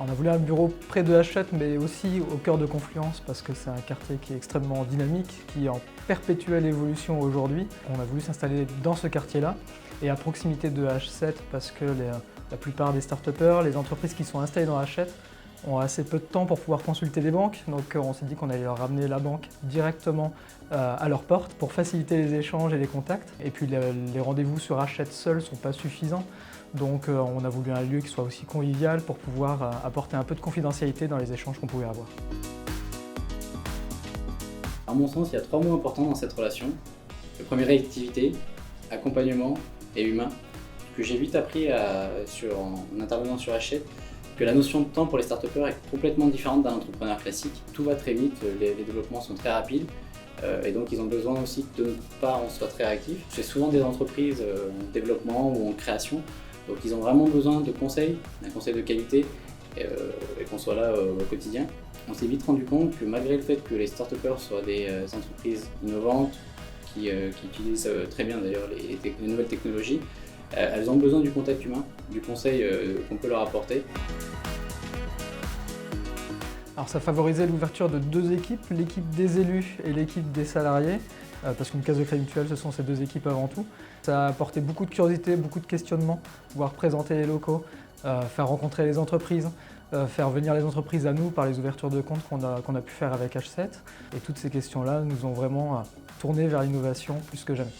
On a voulu un bureau près de Hachette, mais aussi au cœur de Confluence, parce que c'est un quartier qui est extrêmement dynamique, qui est en perpétuelle évolution aujourd'hui. On a voulu s'installer dans ce quartier-là, et à proximité de H7, parce que la plupart des start-upers, les entreprises qui sont installées dans Hachette, ont assez peu de temps pour pouvoir consulter des banques, donc on s'est dit qu'on allait leur ramener la banque directement à leur porte pour faciliter les échanges et les contacts. Et puis les rendez-vous sur Hachette seuls ne sont pas suffisants, donc on a voulu un lieu qui soit aussi convivial pour pouvoir apporter un peu de confidentialité dans les échanges qu'on pouvait avoir. À mon sens, il y a 3 mots importants dans cette relation. Le premier, réactivité, accompagnement et humain, que j'ai vite appris en intervenant sur Hachette, que la notion de temps pour les start-upers est complètement différente d'un entrepreneur classique. Tout va très vite, les développements sont très rapides et donc ils ont besoin aussi que de notre part on soit très réactif. C'est souvent des entreprises en développement ou en création, donc ils ont vraiment besoin de conseils, d'un conseil de qualité et qu'on soit là au quotidien. On s'est vite rendu compte que malgré le fait que les start-upers soient des entreprises innovantes, qui utilisent très bien d'ailleurs les nouvelles technologies, elles ont besoin du contact humain, du conseil qu'on peut leur apporter. Alors ça favorisait l'ouverture de 2 équipes, l'équipe des élus et l'équipe des salariés, parce qu'une caisse de crédit mutuel, ce sont ces 2 équipes avant tout. Ça a apporté beaucoup de curiosité, beaucoup de questionnements, pouvoir présenter les locaux, faire rencontrer les entreprises, faire venir les entreprises à nous par les ouvertures de comptes qu'on a pu faire avec H7. Et toutes ces questions-là nous ont vraiment tourné vers l'innovation plus que jamais.